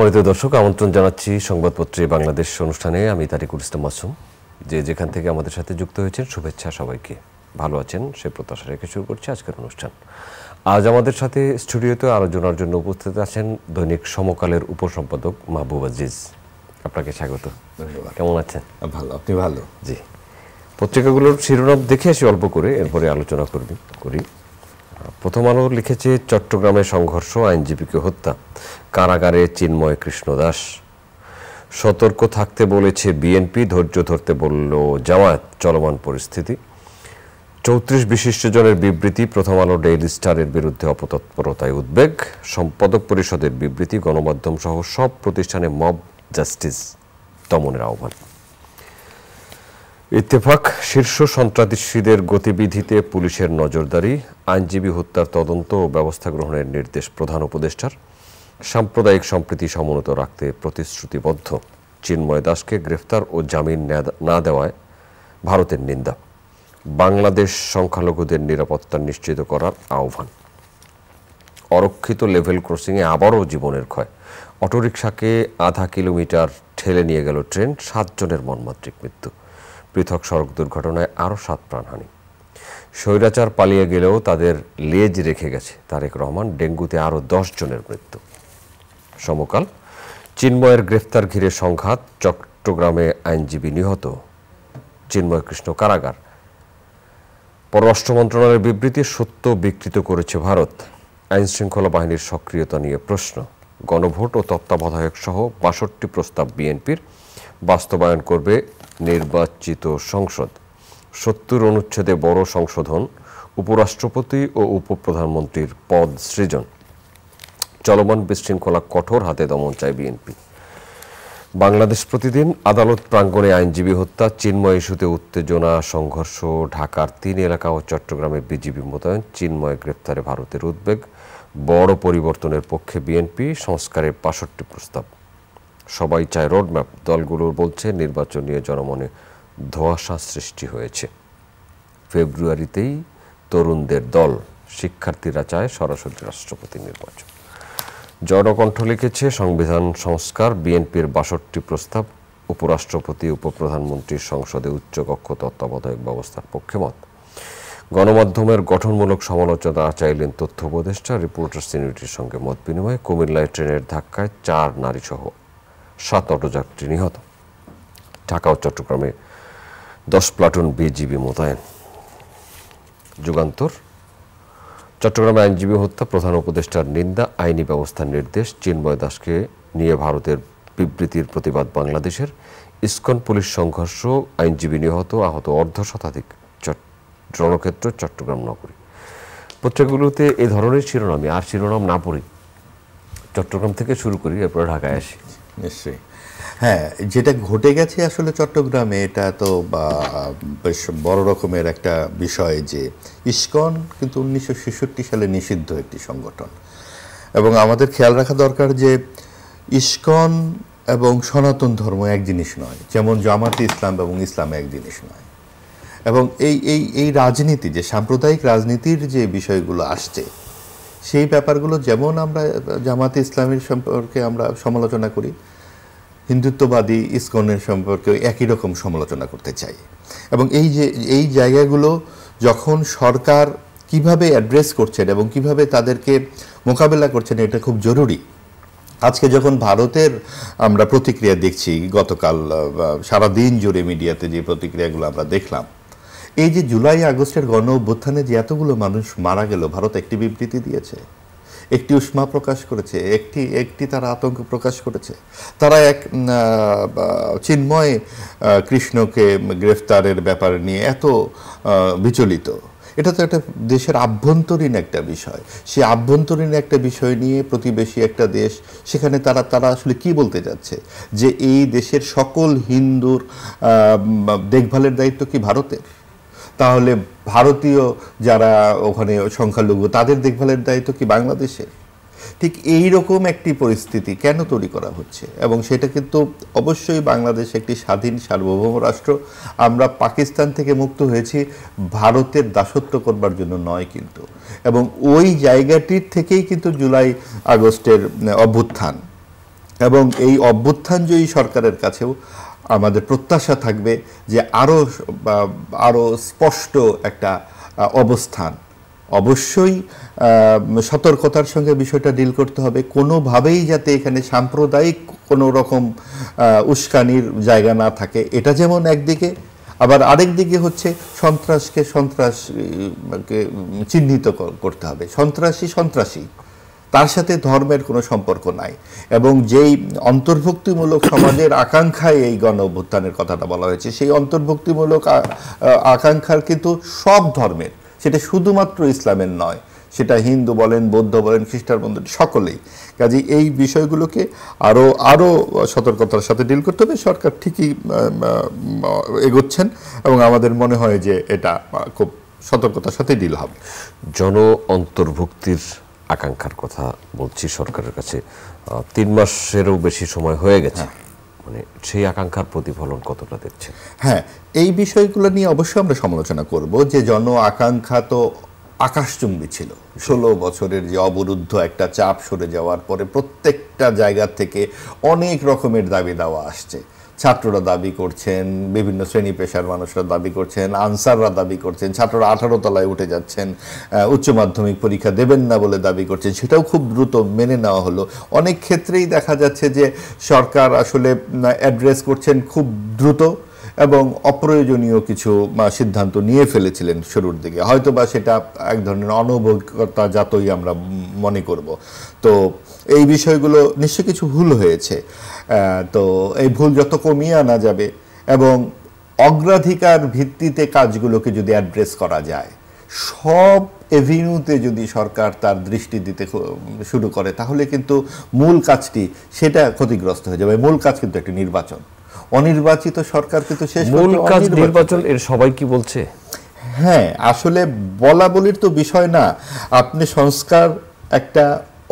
সম্মানিত দর্শক, আমন্ত্রণ জানাচ্ছি সংবাদপত্রে বাংলাদেশ অনুষ্ঠানে। আমি তারিকুল ইসলাম মাসুম। যেখান থেকে আমাদের সাথে যুক্ত হয়েছেন, শুভেচ্ছা সবাইকে। ভালো আছেন সে প্রত্যাশা রেখে শুরু করছি আজকের অনুষ্ঠান। আজ আমাদের সাথে স্টুডিওতে আলোচনার জন্য উপস্থিত আছেন দৈনিক সমকালের উপসম্পাদক মাহবুব আজিজ। আপনাকে স্বাগত। ধন্যবাদ। কেমন আছেন? ভালো। আপনি ভালো? জি। পত্রিকাগুলোর শিরোনাম দেখে আসি অল্প করে, এরপরে আলোচনা করি। প্রথম আলো লিখেছে, চট্টগ্রামে সংঘর্ষ, আইনজীবীকে হত্যা, কারাগারে চিন্ময় কৃষ্ণ দাস। সতর্ক থাকতে বলেছে বিএনপি, ধৈর্য ধরতে বলল জামায়াত, চলমান পরিস্থিতি। 34 বিশিষ্টজনের বিবৃতি, প্রথম আলো ডেইলি স্টারের বিরুদ্ধে অপতৎপরতায় উদ্বেগ, সম্পাদক পরিষদের বিবৃতি, গণমাধ্যম সহ সব প্রতিষ্ঠানে মব জাস্টিস দমনের আহ্বান। ইত্তেফাক, শীর্ষ সন্ত্রাসীদের গতিবিধিতে পুলিশের নজরদারি, আইনজীবী হত্যার তদন্ত ও ব্যবস্থা গ্রহণের নির্দেশ প্রধান উপদেষ্টার, সাম্প্রদায়িক সম্প্রীতি সমুন্নত রাখতে প্রতিশ্রুতিবদ্ধ, চিন্ময় দাসকে গ্রেফতার ও জামিন না দেওয়ায় ভারতের নিন্দা, বাংলাদেশ সংখ্যালঘুদের নিরাপত্তা নিশ্চিত করার আহ্বান। অরক্ষিত লেভেল ক্রসিংয়ে আবারও জীবনের ক্ষয়, অটোরিকশাকে আধা কিলোমিটার ঠেলে নিয়ে গেল ট্রেন, 7 জনের মর্মান্তিক মৃত্যু। পৃথক সড়ক দুর্ঘটনায় আরও 7 প্রাণহানি। স্বৈরাচার পালিয়ে গেলেও তাদের লেজ রেখে গেছে তারেক রহমান, ডেঙ্গুতে আরও 10 জনের মৃত্যু। সমকাল, চিন্ময়ের গ্রেফতার ঘিরে সংঘাত, চট্টগ্রামে আইনজীবী নিহত, চিন্ময় কৃষ্ণ কারাগার। পররাষ্ট্র মন্ত্রণালয়ের বিবৃতি, সত্য বিকৃত করেছে ভারত, আইনশৃঙ্খলা বাহিনীর সক্রিয়তা নিয়ে প্রশ্ন। গণভোট ও তত্ত্বাবধায়ক সহ 62 প্রস্তাব বিএনপির, বাস্তবায়ন করবে নির্বাচিত সংসদ। 70 অনুচ্ছেদে বড় সংশোধন, উপরাষ্ট্রপতি ও উপপ্রধানমন্ত্রীর পদ সৃজন। চলমান বিশৃঙ্খলা কঠোর হাতে দমন চায় বিএনপি। বাংলাদেশ প্রতিদিন, আদালত প্রাঙ্গণে আইনজীবী হত্যা, চিন্ময় ইস্যুতে উত্তেজনা, সংঘর্ষ, ঢাকার 3 এলাকা ও চট্টগ্রামে বিজিবি মোতায়েন, চিন্ময় গ্রেপ্তারে ভারতের উদ্বেগ, বড় পরিবর্তনের পক্ষে বিএনপি, সংস্কারের 65 প্রস্তাব। সবাই চায় রোডম্যাপ, দলগুলো বলছে নির্বাচন নিয়ে জনমনে ধোঁয়াশা সৃষ্টি হয়েছে। ফেব্রুয়ারিতেই তরুণদের দল, শিক্ষার্থীরা চায় সরাসরি রাষ্ট্রপতি নির্বাচন। জনকণ্ঠ লিখেছে, সংবিধান সংস্কার, বিএনপির 62 প্রস্তাব, উপরাষ্ট্রপতি উপপ্রধানমন্ত্রীর সংসদে উচ্চকক্ষ তত্ত্বাবধায়ক ব্যবস্থার পক্ষে মত। গণমাধ্যমের গঠনমূলক সমালোচনা চাইলেন তথ্য উপদেষ্টা, রিপোর্টার্স ইউনিটির সঙ্গে মত বিনিময়। কুমিল্লায় ট্রেনের ধাক্কায় 4 নারীসহ 7 অটোযাত্রী নিহত। ঢাকা ও চট্টগ্রামে 10 প্লাটুন বিজিবি মোতায়েন। যুগান্তর, চট্টগ্রামে আইনজীবী হত্যা, প্রধান উপদেষ্টার নিন্দা, আইনি ব্যবস্থার নির্দেশ, চিন্ময় দাসকে নিয়ে ভারতের বিবৃতির প্রতিবাদ বাংলাদেশের। ইসকন পুলিশ সংঘর্ষ, আইনজীবী নিহত, আহত অর্ধশতাধিক, রণক্ষেত্র চট্টগ্রাম নগরী। পত্রিকাগুলোতে এ ধরনের শিরোনামই, আর শিরোনাম না পড়ি, চট্টগ্রাম থেকে শুরু করি, এরপরে ঢাকায় আসি। নিশ্চয়ই। হ্যাঁ, যেটা ঘটে গেছে আসলে চট্টগ্রামে, এটা তো বেশ বড় রকমের একটা বিষয় যে ইসকন কিন্তু 1966 সালে নিষিদ্ধ একটি সংগঠন, এবং আমাদের খেয়াল রাখা দরকার যে ইসকন এবং সনাতন ধর্ম এক জিনিস নয়, যেমন জামাতে ইসলাম এবং ইসলাম এক জিনিস নয়। এবং এই রাজনীতি, যে সাম্প্রদায়িক রাজনীতির যে বিষয়গুলো আসছে, সেই ব্যাপারগুলো যেমন আমরা জামাতে ইসলামের সম্পর্কে আমরা সমালোচনা করি, হিন্দুত্ববাদী ইসকনের সম্পর্কে একই রকম সমালোচনা করতে চাই। এবং এই জায়গাগুলো যখন সরকার কিভাবে অ্যাড্রেস করছেন এবং কিভাবে তাদেরকে মোকাবেলা করছেন, এটা খুব জরুরি। আজকে যখন ভারতের আমরা প্রতিক্রিয়া দেখছি, গতকাল সারাদিন জুড়ে মিডিয়াতে যে প্রতিক্রিয়াগুলো আমরা দেখলাম, এই যে জুলাই আগস্টের গণ অভ্যুত্থানে যে এতগুলো মানুষ মারা গেল, ভারত একটি বিবৃতি দিয়েছে, একটি উষ্মা প্রকাশ করেছে, একটি তারা আতঙ্ক প্রকাশ করেছে। তারা এক চিন্ময় কৃষ্ণকে গ্রেফতারের ব্যাপার নিয়ে এত বিচলিত, এটা তো একটা দেশের আভ্যন্তরীণ একটা বিষয়। সেই আভ্যন্তরীণ একটা বিষয় নিয়ে প্রতিবেশী একটা দেশ, সেখানে তারা আসলে কি বলতে যাচ্ছে, যে এই দেশের সকল হিন্দুর দেখভালের দায়িত্ব কি ভারতের? তাহলে ভারতীয় যারা ওখানে সংখ্যালঘু, তাদের দেখভালের দায়িত্ব কি বাংলাদেশের? ঠিক এই রকম একটি পরিস্থিতি কেন তৈরি করা হচ্ছে? এবং সেটা কিন্তু অবশ্যই বাংলাদেশ একটি স্বাধীন সার্বভৌম রাষ্ট্র। আমরা পাকিস্তান থেকে মুক্ত হয়েছি ভারতের দাসত্ব করবার জন্য নয় কিন্তু, এবং ওই জায়গাটির থেকেই কিন্তু জুলাই আগস্টের অভ্যুত্থান। এবং এই অভ্যুত্থানজয়ী সরকারের কাছেও আমাদের প্রত্যাশা থাকবে যে আরও স্পষ্ট একটা অবস্থান। অবশ্যই সতর্কতার সঙ্গে বিষয়টা ডিল করতে হবে, কোনোভাবেই যাতে এখানে সাম্প্রদায়িক কোনো রকম উস্কানির জায়গা না থাকে, এটা যেমন একদিকে, আবার আরেক দিকে হচ্ছে সন্ত্রাসকে চিহ্নিত করতে হবে। সন্ত্রাসী, তার সাথে ধর্মের কোনো সম্পর্ক নাই। এবং যেই অন্তর্ভুক্তিমূলক সমাজের আকাঙ্ক্ষায় এই গণ অভ্যুত্থানের কথাটা বলা হয়েছে, সেই অন্তর্ভুক্তিমূলক আকাঙ্ক্ষার কিন্তু সব ধর্মের, সেটা শুধুমাত্র ইসলামের নয়, সেটা হিন্দু বলেন, বৌদ্ধ বলেন, খ্রিস্টান বলেন, সকলেই। কাজেই এই বিষয়গুলোকে আরও সতর্কতার সাথে ডিল করতে হবে। সরকার ঠিকই এগোচ্ছেন এবং আমাদের মনে হয় যে এটা খুব সতর্কতার সাথে ডিল হবে। জন অন্তর্ভুক্তির আকাঙ্ক্ষার কথা বলছি সরকারের কাছে, 3 মাসেরও বেশি সময় হয়ে গেছে, মানে সেই আকাঙ্ক্ষার প্রতিফলন কতটা দেখছেন? হ্যাঁ, এই বিষয়গুলো নিয়ে অবশ্যই আমরা সমালোচনা করব যে জন আকাঙ্ক্ষা তো আকাশচুম্বী ছিল। 16 বছরের যে অবরুদ্ধ একটা চাপ সরে যাওয়ার পরে প্রত্যেকটা জায়গা থেকে অনেক রকমের দাবি দেওয়া আসছে। ছাত্ররা দাবি করছেন, বিভিন্ন শ্রেণী পেশার মানুষরা দাবি করছেন, আনসাররা দাবি করছেন, ছাত্ররা 18 তলায় উঠে যাচ্ছেন, উচ্চ মাধ্যমিক পরীক্ষা দেবেন না বলে দাবি করছেন, সেটাও খুব দ্রুত মেনে নেওয়া হলো। অনেক ক্ষেত্রেই দেখা যাচ্ছে যে সরকার আসলে অ্যাড্রেস করছেন খুব দ্রুত এবং অপ্রয়োজনীয় কিছু সিদ্ধান্ত নিয়ে ফেলেছিলেন শুরুর দিকে, হয়তো বা সেটা এক ধরনের অনভিজ্ঞতা জাতই আমরা মনে করব। তো এই বিষয়গুলো নিশ্চয়ই কিছু ভুল হয়েছে। তো এই ভুল যত কমিয়ে আনা যাবে এবং অগ্রাধিকার ভিত্তিতে কাজগুলোকে যদি অ্যাড্রেস করা যায়, সব এভিনিউতে যদি সরকার তার দৃষ্টি দিতে শুরু করে, তাহলে কিন্তু মূল কাজটি সেটা ক্ষতিগ্রস্ত হয়ে যাবে। মূল কাজ কিন্তু একটা নির্বাচন, অনির্বাচিত সরকার কিন্তু শেষ মূল কাজ নির্বাচন, এর সবাই কি বলছে? হ্যাঁ, আসলে বলা বলির তো বিষয় না। আপনি সংস্কার একটা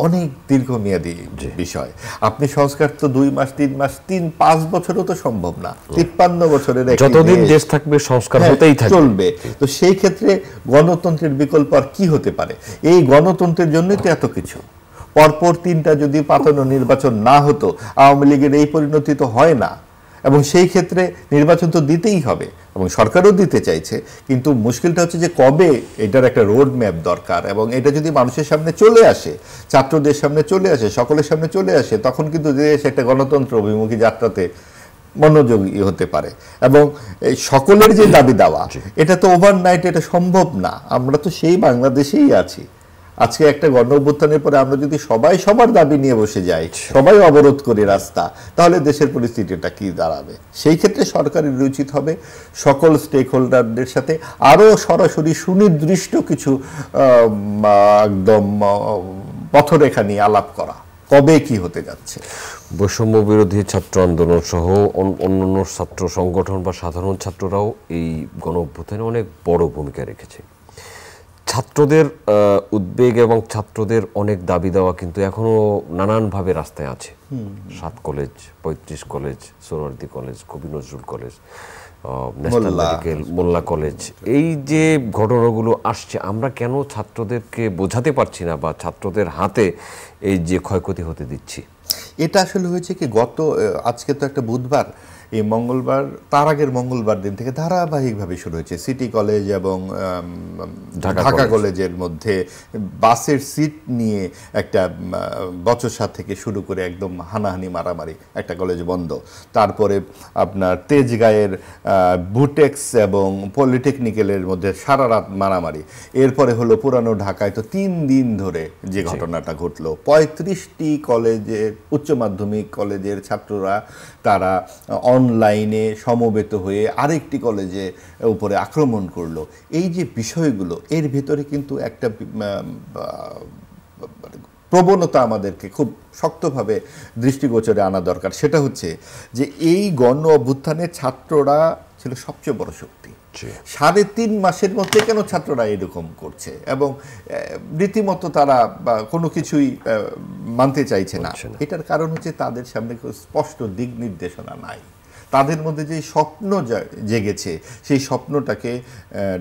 অনেক দীর্ঘমেয়াদী বিষয়। আপনি সংস্কার তো 2 মাস, 3 মাস, 5 বছরও তো সম্ভব না। 53 বছরের যতদিন দেশ থাকবে সংস্কার হতেই থাকবে, চলবে। তো সেই ক্ষেত্রে গণতন্ত্রের বিকল্প আর কি হতে পারে? এই গণতন্ত্রের জন্যই তো এত কিছু। পরপর 3টা যদি পাতানো নির্বাচন না হতো, আওয়ামী লীগের এই পরিণতি তো হয় না। এবং সেই ক্ষেত্রে নির্বাচন তো দিতেই হবে এবং সরকারও দিতে চাইছে, কিন্তু মুশকিলটা হচ্ছে যে কবে, এটার একটা রোড ম্যাপ দরকার। এবং এটা যদি মানুষের সামনে চলে আসে, ছাত্রদের সামনে চলে আসে, সকলের সামনে চলে আসে, তখন কিন্তু দেশ একটা গণতন্ত্র অভিমুখী যাত্রাতে মনোযোগী হতে পারে। এবং এই সকলের যে দাবি দেওয়া, এটা তো ওভারনাইট এটা সম্ভব না। আমরা তো সেই বাংলাদেশেই আছি। আজকে একটা গণ অভ্যুত্থানের পরে আমরা যদি সবাই সবার দাবি নিয়ে বসে যাই, সবাই অবরোধ করি রাস্তা, তাহলে দেশের পরিস্থিতিটা কি দাঁড়াবে? সেই ক্ষেত্রে সরকারের উচিত হবে সকল স্টেক হোল্ডারদের সাথে আরও সরাসরি সুনির্দিষ্ট কিছু একদম পথরেখা নিয়ে আলাপ করা, কবে কি হতে যাচ্ছে। বৈষম্য বিরোধী ছাত্র আন্দোলন সহ অন্যান্য ছাত্র সংগঠন বা সাধারণ ছাত্ররাও এই গণ অভ্যুত্থানে অনেক বড় ভূমিকা রেখেছে। ছাত্রদের উদ্বেগ এবং ছাত্রদের অনেক দাবি দেওয়া কিন্তু এখনো নানানভাবে রাস্তায় আছে। 7 কলেজ, 35 কলেজ, সোহরাওয়ার্দী কলেজ, কবি নজরুল কলেজ, ন্যাশনাল মেডিকেল, মোল্লা কলেজ, এই যে ঘটনাগুলো আসছে, আমরা কেন ছাত্রদেরকে বোঝাতে পারছি না বা ছাত্রদের হাতে এই যে ক্ষয়ক্ষতি হতে দিচ্ছি? এটা আসলে হয়েছে কি, আজকে তো একটা বুধবার, এই মঙ্গলবার, তার আগের মঙ্গলবার দিন থেকে ধারাবাহিকভাবে শুরু হয়েছে সিটি কলেজ এবং ঢাকা কলেজের মধ্যে বাসের সিট নিয়ে একটা বচসা থেকে শুরু করে একদম হানাহানি মারামারি, একটা কলেজ বন্ধ। তারপরে আপনার তেজগাঁয়ের বুটেক্স এবং পলিটেকনিক্যালের মধ্যে সারা রাত মারামারি। এরপরে হলো পুরানো ঢাকায় তো 3 দিন ধরে যে ঘটনাটা ঘটলো, 35টি কলেজের, উচ্চ মাধ্যমিক কলেজের ছাত্ররা তারা অনলাইনে সমবেত হয়ে আরেকটি কলেজে উপরে আক্রমণ করলো। এই যে বিষয়গুলো, এর ভিতরে কিন্তু একটা প্রবণতা আমাদেরকে খুব শক্তভাবে দৃষ্টিগোচরে আনা দরকার। সেটা হচ্ছে যে এই গণ অভ্যুত্থানে ছাত্ররা ছিল সবচেয়ে বড় শক্তি। 3.5 মাসের মধ্যে কেন ছাত্ররা এরকম করছে এবং রীতিমতো তারা কোনো কিছুই মানতে চাইছে না? এটার কারণ হচ্ছে তাদের সামনে স্পষ্ট দিক নির্দেশনা নাই। তাদের মধ্যে যে স্বপ্ন জেগেছে, সেই স্বপ্নটাকে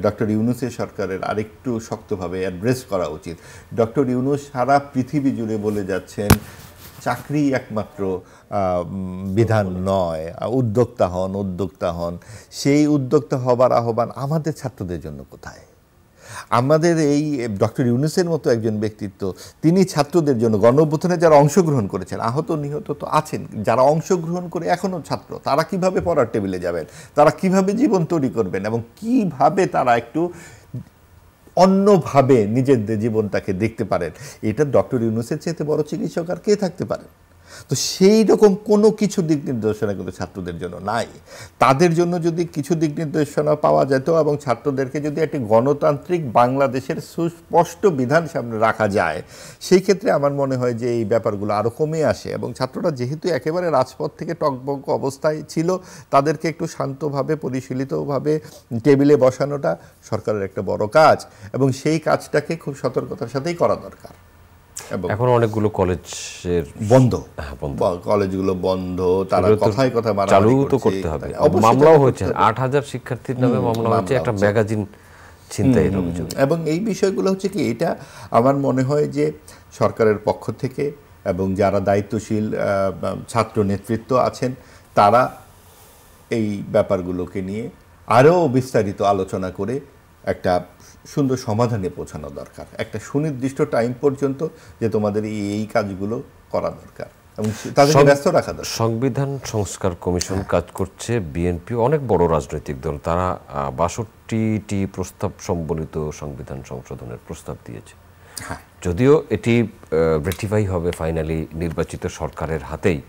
ডক্টর ইউনূসের সরকারের আরেকটু শক্তভাবে অ্যাড্রেস করা উচিত। ডক্টর ইউনূস সারা পৃথিবী জুড়ে বলে যাচ্ছেন চাকরি একমাত্র বিধান নয়, উদ্যোক্তা হন, সেই উদ্যোক্তা হবার আহ্বান আমাদের ছাত্রদের জন্য কোথায়? আমাদের এই ডক্টর ইউনূসের মতো একজন ব্যক্তিত্ব, তিনি ছাত্রদের জন্য গণঅভ্যুত্থানে যারা অংশগ্রহণ করেছেন, আহত নিহত তো আছেন, যারা অংশগ্রহণ করে এখনও ছাত্র, তারা কিভাবে পড়ার টেবিলে যাবেন, তারা কিভাবে জীবন তৈরি করবেন এবং কিভাবে তারা একটু অন্যভাবে নিজেদের জীবনটাকে দেখতে পারেন, এটা ডক্টর ইউনূসের চেয়ে বড় চিকিৎসক আর কে থাকতে পারেন? তো সেই রকম কোনো কিছু দিক নির্দেশনা কিন্তু ছাত্রদের জন্য নাই। তাদের জন্য যদি কিছু দিক নির্দেশনা পাওয়া যেত এবং ছাত্রদেরকে যদি একটি গণতান্ত্রিক বাংলাদেশের সুস্পষ্ট বিধান সামনে রাখা যায়, সেই ক্ষেত্রে আমার মনে হয় যে এই ব্যাপারগুলো আরও কমে আসে এবং ছাত্ররা যেহেতু একেবারে রাজপথ থেকে টকবক অবস্থায় ছিল, তাদেরকে একটু শান্তভাবে পরিশীলিতভাবে টেবিলে বসানোটা সরকারের একটা বড় কাজ এবং সেই কাজটাকে খুব সতর্কতার সাথেই করা দরকার। এখন অনেকগুলো কলেজের বন্ধ, কলেজগুলো বন্ধ, তারা কথায় কথা চালু তো করতে হবে। মামলাও হয়েছে, ৮,০০০ শিক্ষার্থীর নামে মামলা হয়েছে একটা ম্যাগাজিন ছিনতাইয়ের অভিযোগ। এবং এই বিষয়গুলো হচ্ছে কি, এটা আমার মনে হয় যে সরকারের পক্ষ থেকে এবং যারা দায়িত্বশীল ছাত্র নেতৃত্ব আছেন, তারা এই ব্যাপারগুলোকে নিয়ে আরও বিস্তারিত আলোচনা করে একটা সুন্দর সমাধানে পৌঁছানো দরকার, একটা সুনির্দিষ্ট টাইম পর্যন্ত যে তোমাদের এই কাজগুলো করা দরকার এবং তাদেরকে ব্যস্ত রাখা দরকার। সংবিধান সংস্কার কমিশন কাজ করছে, বিএনপি অনেক বড় রাজনৈতিক দল, তারা ৬২টি প্রস্তাব সম্বলিত সংবিধান সংশোধনের প্রস্তাব দিয়েছে। যদিও এটি রেটিফাই হবে ফাইনালি নির্বাচিত সরকারের হাতেই।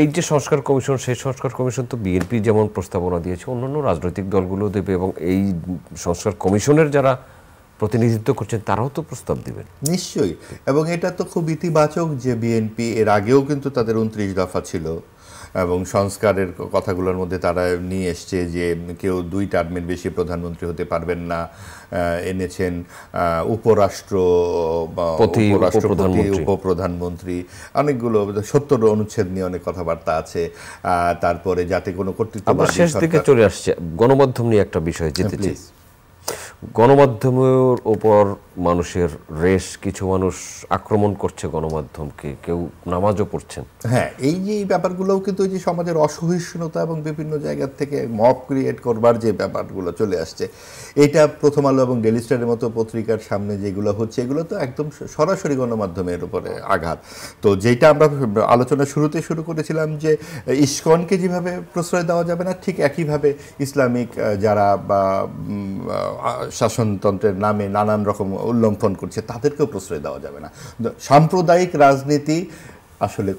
এই যে সংস্কার কমিশন, সেই সংস্কার কমিশন তো বিএনপি যেমন প্রস্তাবনা দিয়েছে, অন্যান্য রাজনৈতিক দলগুলো দেবে এবং এই সংস্কার কমিশনের যারা প্রতিনিধিত্ব করছেন তারাও তো প্রস্তাব দিবেন নিশ্চয়ই। এবং এটা তো খুব ইতিবাচক যে বিএনপি এর আগেও কিন্তু তাদের ২৯ দফা ছিল এবং সংস্কারের কথাগুলোর মধ্যে তারা নিয়ে এসছে যে কেউ ২ টার্মের বেশি প্রধানমন্ত্রী হতে পারবেন না, এনেছেন উপপ্রধানমন্ত্রী, অনেকগুলো ৭০ অনুচ্ছেদ নিয়ে অনেক কথাবার্তা আছে। তারপরে যাতে কোনো কর্তৃত্ব, শেষ দিকে চলে আসছে গণমাধ্যম নিয়ে একটা বিষয় যেতে চাই। গণমাধ্যমের ওপর মানুষের রেশ, কিছু মানুষ আক্রমণ করছে গণমাধ্যমকে, কেউ নামাজও পড়ছেন। হ্যাঁ, এই যে ব্যাপারগুলোও কিন্তু যে সমাজের অসহিষ্ণুতা এবং বিভিন্ন জায়গা থেকে মব ক্রিয়েট করবার যে ব্যাপারগুলো চলে আসছে, এটা প্রথম আলো এবং ডেইলি স্টারের মতো পত্রিকার সামনে যেগুলো হচ্ছে, এগুলো তো একদম সরাসরি গণমাধ্যমের উপরে আঘাত। তো যেটা আমরা আলোচনা শুরুতে শুরু করেছিলাম যে ইসকনকে যেভাবে প্রশ্রয় দেওয়া যাবে না, ঠিক একইভাবে ইসলামিক যারা বা শাসনতন্ত্রের নামে নানান রকম উল্লঙ্ঘন করছে তাদেরকেও প্রশ্রয় দেওয়া যাবে না। সাম্প্রদায়িক রাজনীতি আসলে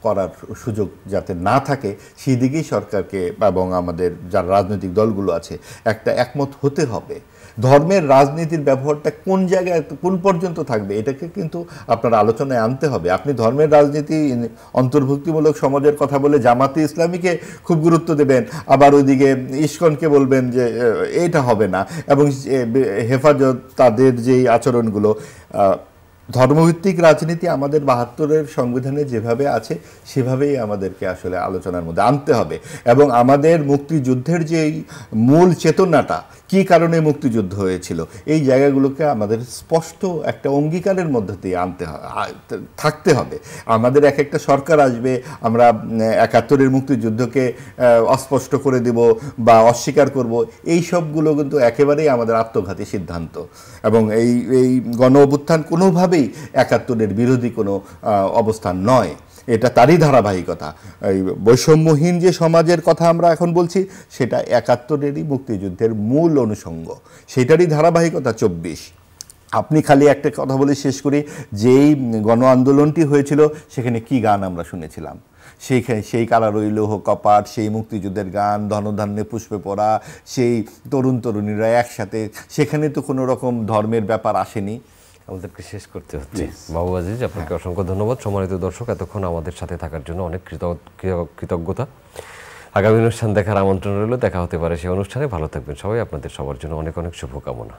করার সুযোগ যাতে না থাকে, সেই দিকেই সরকারকে এবং আমাদের যারা রাজনৈতিক দলগুলো আছে একটা একমত হতে হবে। ধর্মের রাজনীতির ব্যবহারটা কোন জায়গায় কোন পর্যন্ত থাকবে, এটাকে কিন্তু আপনার আলোচনায় আনতে হবে। আপনি ধর্মের রাজনীতি অন্তর্ভুক্তিমূলক সমাজের কথা বলে জামাতে ইসলামীকে খুব গুরুত্ব দেবেন, আবার ওইদিকে ইসকনকে বলবেন যে এটা হবে না, এবং হেফাজত তাদের যেই আচরণগুলো, ধর্মভিত্তিক রাজনীতি আমাদের ৭২-এর সংবিধানে যেভাবে আছে সেভাবেই আমাদেরকে আসলে আলোচনার মধ্যে আনতে হবে। এবং আমাদের মুক্তিযুদ্ধের যেই মূল চেতনাটা, কী কারণে মুক্তিযুদ্ধ হয়েছিল, এই জায়গাগুলোকে আমাদের স্পষ্ট একটা অঙ্গীকারের মধ্যে দিয়ে থাকতে হবে। আমাদের এক একটা সরকার আসবে, আমরা ৭১-এর মুক্তিযুদ্ধকে অস্পষ্ট করে দেব বা অস্বীকার করব, এই সবগুলো কিন্তু একেবারেই আমাদের আত্মঘাতী সিদ্ধান্ত। এবং এই গণ অভ্যুত্থান কোনোভাবেই ৭১-এর বিরোধী কোনো অবস্থান নয়, এটা তারই ধারাবাহিকতা। এই বৈষম্যহীন যে সমাজের কথা আমরা এখন বলছি, সেটা ৭১-এরই মুক্তিযুদ্ধের মূল অনুষঙ্গ, সেটারই ধারাবাহিকতা ২৪। আপনি খালি একটা কথা বলে শেষ করি, যেই গণ আন্দোলনটি হয়েছিল সেখানে কি গান আমরা শুনেছিলাম, সেই কারারই লৌহ কপাট, সেই মুক্তিযুদ্ধের গান, ধনধান্যে পুষ্পে পড়া, সেই তরুণ তরুণীরা একসাথে, সেখানে তো কোনো রকম ধর্মের ব্যাপার আসেনি। আমাদেরকে শেষ করতে হচ্ছে। বাবু আজিজ, আপনাকে অসংখ্য ধন্যবাদ। সম্মানিত দর্শক, এতক্ষণ আমাদের সাথে থাকার জন্য অনেক কৃতজ্ঞতা। আগামী অনুষ্ঠান দেখার আমন্ত্রণ রইল, দেখা হতে পারে সেই অনুষ্ঠানে। ভালো থাকবেন সবাই, আপনাদের সবার জন্য অনেক অনেক শুভকামনা।